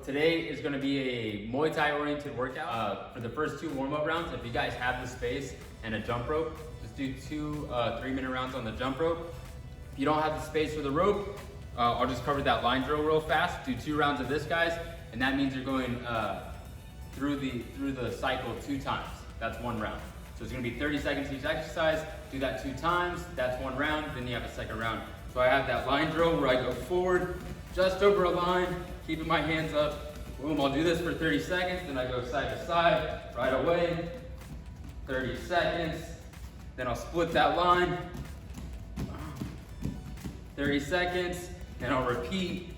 today is going to be a Muay Thai oriented workout. For the first 2 warm-up rounds, if you guys have the space and a jump rope, just do 2 3-minute rounds on the jump rope. If you don't have the space for the rope, I'll just cover that line drill real fast. Do 2 rounds of this, guys, and that means you're going through the cycle 2 times. That's 1 round. So it's going to be 30 seconds each exercise. Do that 2 times. That's 1 round. Then you have a second round. So I have that line drill where I go forward, just over a line, keeping my hands up. Boom, I'll do this for 30 seconds, then I go side to side, right away, 30 seconds. Then I'll split that line, 30 seconds, and I'll repeat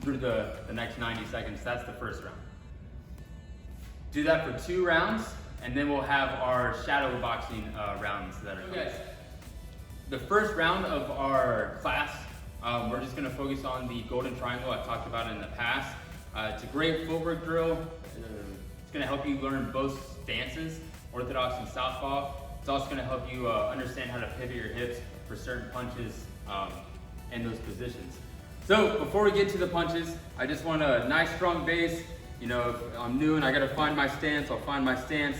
through the next 90 seconds. That's the first round. Do that for 2 rounds, and then we'll have our shadow boxing rounds that are okay. The first round of our class, we're just going to focus on the golden triangle I've talked about in the past. It's a great footwork drill. It's going to help you learn both stances, orthodox and southpaw. It's also going to help you understand how to pivot your hips for certain punches in those positions. So before we get to the punches, I just want a nice strong base. You know, if I'm new and I got to find my stance, I'll find my stance.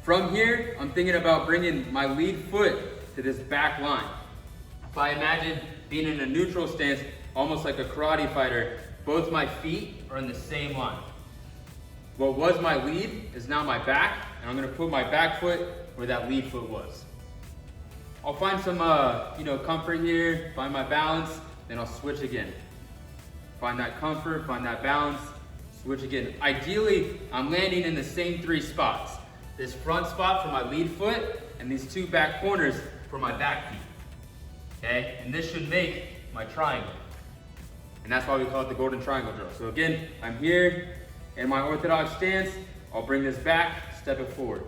From here, I'm thinking about bringing my lead foot to this back line. If I imagine being in a neutral stance, almost like a karate fighter, both my feet are in the same line. What was my lead is now my back, and I'm gonna put my back foot where that lead foot was. I'll find some comfort here, find my balance, then I'll switch again. Find that comfort, find that balance, switch again. Ideally, I'm landing in the same 3 spots. This front spot for my lead foot, and these 2 back corners for my back feet. Okay, and this should make my triangle. And that's why we call it the golden triangle drill. So again, I'm here in my orthodox stance. I'll bring this back, step it forward.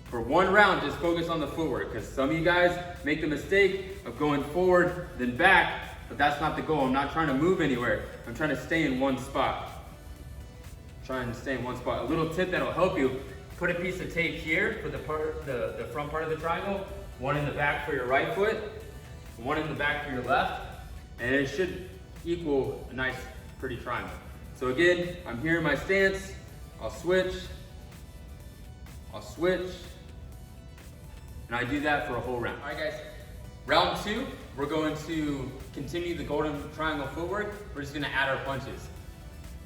For 1 round, just focus on the footwork, because some of you guys make the mistake of going forward, then back, but that's not the goal. I'm not trying to move anywhere. I'm trying to stay in one spot. A little tip that'll help you, put a piece of tape here for the front part of the triangle, 1 in the back for your right foot, 1 in the back for your left, and it should equal a nice, pretty triangle. So again, I'm here in my stance, I'll switch, and I do that for a whole round. All right, guys, round 2, we're going to continue the golden triangle footwork. We're just gonna add our punches.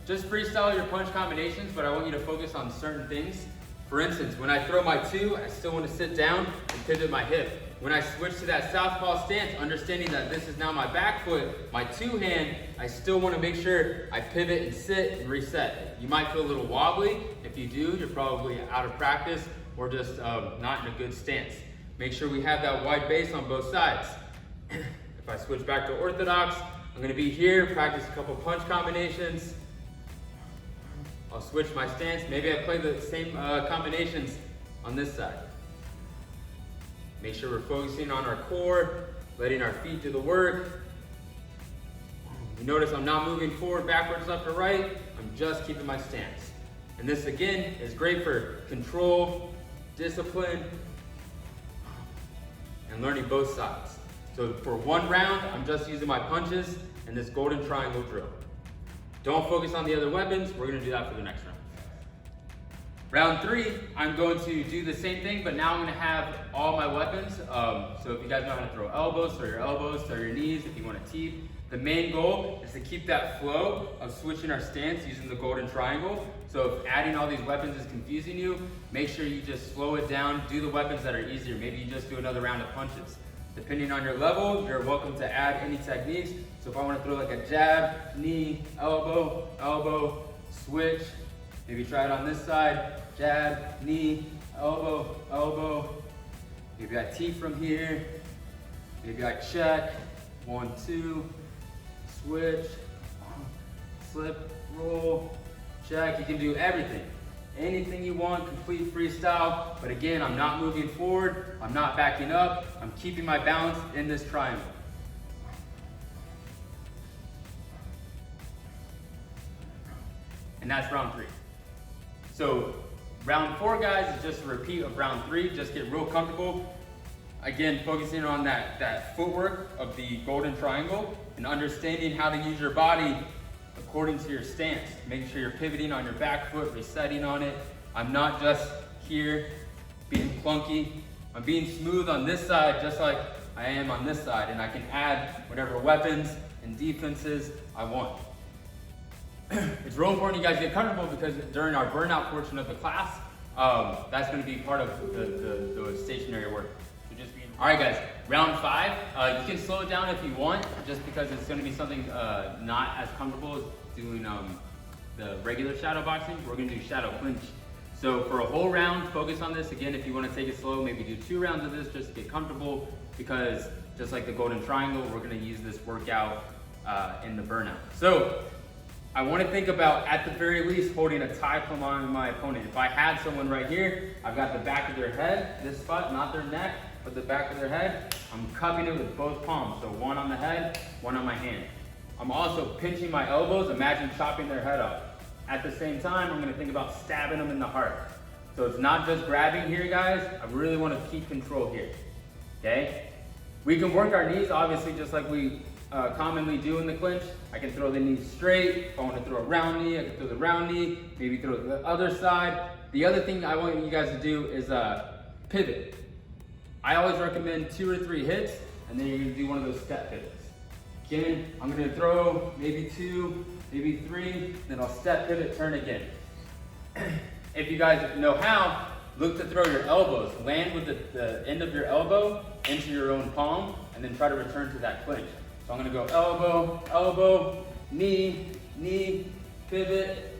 Just freestyle your punch combinations, but I want you to focus on certain things. For instance, when I throw my 2, I still want to sit down and pivot my hip. When I switch to that southpaw stance, understanding that this is now my back foot, my 2 hand, I still want to make sure I pivot and sit and reset. You might feel a little wobbly. If you do, you're probably out of practice or just not in a good stance. Make sure we have that wide base on both sides. If I switch back to orthodox, I'm going to be here, practice a couple punch combinations. I'll switch my stance. Maybe I play the same combinations on this side. Make sure we're focusing on our core, letting our feet do the work. You notice I'm not moving forward, backwards, left, or right. I'm just keeping my stance. And this, again, is great for control, discipline, and learning both sides. So for 1 round, I'm just using my punches and this golden triangle drill. Don't focus on the other weapons. We're gonna do that for the next round. Round 3, I'm going to do the same thing, but now I'm gonna have all my weapons. So if you guys know how to throw elbows, throw your elbows, throw your knees, if you want to teep. The main goal is to keep that flow of switching our stance using the golden triangle. So if adding all these weapons is confusing you, make sure you just slow it down, do the weapons that are easier. Maybe you just do another round of punches. Depending on your level, you're welcome to add any techniques. So if I want to throw like a jab, knee, elbow, elbow, switch, maybe try it on this side, jab, knee, elbow, elbow. Maybe I tee from here, maybe I check, 1, 2, switch, slip, roll, check. You can do everything. Anything you want, complete freestyle. But again, I'm not moving forward. I'm not backing up. I'm keeping my balance in this triangle. And that's round 3. So round 4, guys, is just a repeat of round 3. Just get real comfortable. Again, focusing on that footwork of the golden triangle. and understanding how to use your body according to your stance. Making sure you're pivoting on your back foot, resetting on it. I'm not just here being clunky. I'm being smooth on this side just like I am on this side, and I can add whatever weapons and defenses I want. It's real important you guys get comfortable because during our burnout portion of the class, that's going to be part of the stationary work. So just being... All right, guys, round 5. You can slow it down if you want, just because it's going to be something not as comfortable as doing the regular shadow boxing. We're going to do shadow clinch. So for a whole round, focus on this. Again, if you want to take it slow, maybe do 2 rounds of this just to get comfortable, because just like the golden triangle, we're going to use this workout in the burnout. So I want to think about, at the very least, holding a tie plumb on my opponent. If I had someone right here, I've got the back of their head, this spot, not their neck, but the back of their head. I'm cupping it with both palms. So one on the head, one on my hand. I'm also pinching my elbows. Imagine chopping their head off. At the same time, I'm going to think about stabbing them in the heart. So it's not just grabbing here, guys. I really want to keep control here. Okay? We can work our knees, obviously, just like we commonly do in the clinch. I can throw the knees straight. If I want to throw a round knee, I can throw the round knee. Maybe throw the other side. The other thing I want you guys to do is pivot. I always recommend 2 or 3 hits, and then you're going to do one of those step pivots. Again, I'm going to throw maybe 2, maybe 3, then I'll step pivot, turn again. If you guys know how, look to throw your elbows. Land with the end of your elbow into your own palm, and then try to return to that clinch. So I'm going to go elbow, elbow, knee, knee, pivot,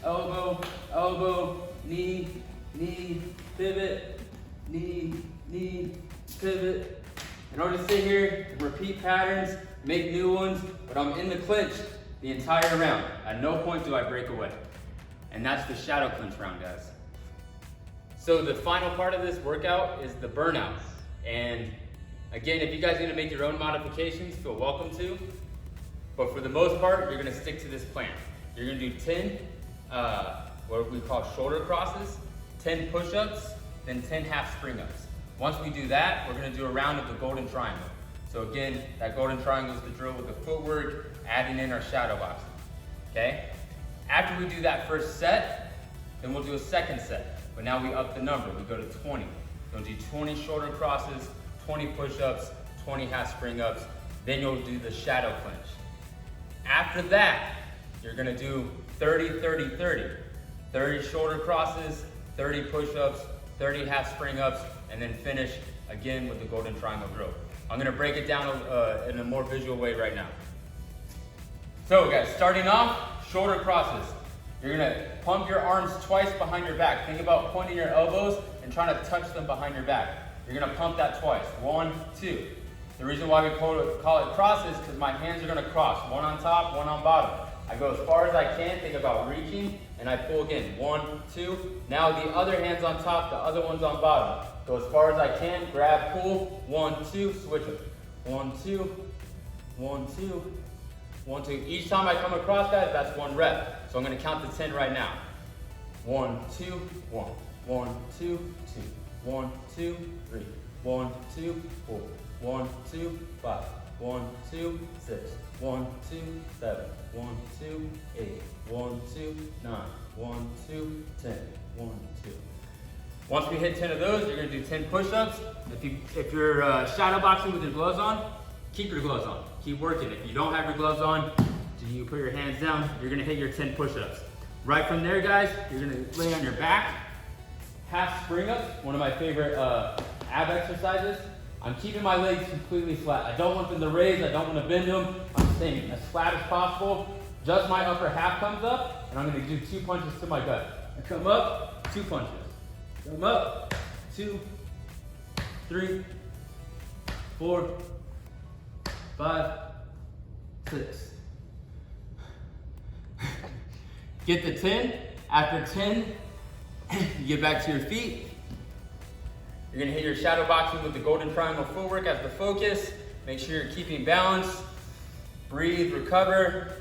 elbow, elbow, knee, knee, pivot, knee, knee, pivot. And I'll just sit here, repeat patterns, make new ones, but I'm in the clinch the entire round. At no point do I break away. And that's the shadow clinch round, guys. So the final part of this workout is the burnout. And again, if you guys need to make your own modifications, feel welcome to. But for the most part, you're gonna stick to this plan. You're gonna do 10, what we call shoulder crosses, 10 push-ups, then 10 half spring-ups. Once we do that, we're gonna do a round of the golden triangle. So again, that golden triangle is the drill with the footwork, adding in our shadow boxing, okay? After we do that first set, then we'll do a second set. But now we up the number, we go to 20. We'll do 20 shoulder crosses, 20 push-ups, 20 half spring-ups, then you'll do the shadow clinch. After that, you're gonna do 30, 30, 30. 30 shoulder crosses, 30 push-ups, 30 half spring-ups, and then finish again with the golden triangle drill. I'm gonna break it down in a more visual way right now. So guys, starting off, shoulder crosses. You're gonna pump your arms twice behind your back. Think about pointing your elbows and trying to touch them behind your back. You're gonna pump that twice. 1, 2. The reason why we call it crosses is because my hands are gonna cross. One on top, one on bottom. I go as far as I can, think about reaching, and I pull again. 1, 2. Now the other hand's on top, the other one's on bottom. Go as far as I can, grab, pull. 1, 2, switch them. 1, 2, 1, 2, 1, 2. Each time I come across that, that's 1 rep. So I'm gonna count to 10 right now. 1, 2, 1. 1, 2, 2. 1, 2, 3. 1, 2, 4. 1, 2, 5. 1, 2, 6. 1, 2, 7. 1, 2, 8. 1, 2, 9. 1, 2, 10. 1, 2. Once we hit 10 of those, you're gonna do 10 push-ups. If you're shadow boxing with your gloves on, keep your gloves on. Keep working. If you don't have your gloves on, you put your hands down, you're gonna hit your 10 push-ups. Right from there, guys, you're gonna lay on your back. Half spring-ups, one of my favorite ab exercises. I'm keeping my legs completely flat. I don't want them to raise, I don't want to bend them. I'm staying as flat as possible. Just my upper half comes up, and I'm gonna do 2 punches to my gut. I come up, 2 punches. Come up, 2, 3, 4, 5, 6. Get to 10. After 10, you get back to your feet. You're gonna hit your shadow boxing with the golden triangle footwork as the focus. Make sure you're keeping balance. Breathe, recover.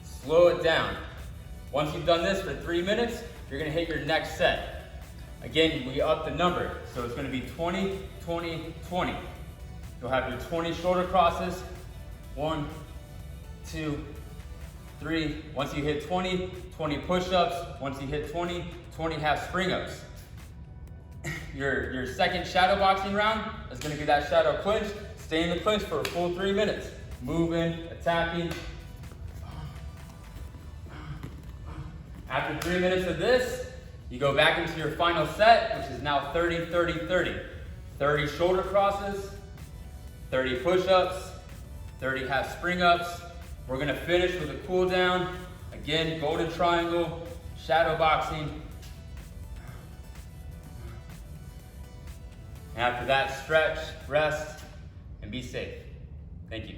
Slow it down. Once you've done this for 3 minutes, you're gonna hit your next set. Again, we up the number. So it's gonna be 20, 20, 20. You'll have your 20 shoulder crosses. 1, 2, 3. Once you hit 20, 20 push-ups. Once you hit 20, 20 half spring-ups. Your second shadow boxing round is going to be that shadow clinch. Stay in the clinch for a full 3 minutes. Moving, attacking. After 3 minutes of this, you go back into your final set, which is now 30, 30, 30. 30 shoulder crosses, 30 push-ups, 30 half spring-ups. We're gonna finish with a cool down. Again, golden triangle, shadow boxing. And after that, stretch, rest, and be safe. Thank you.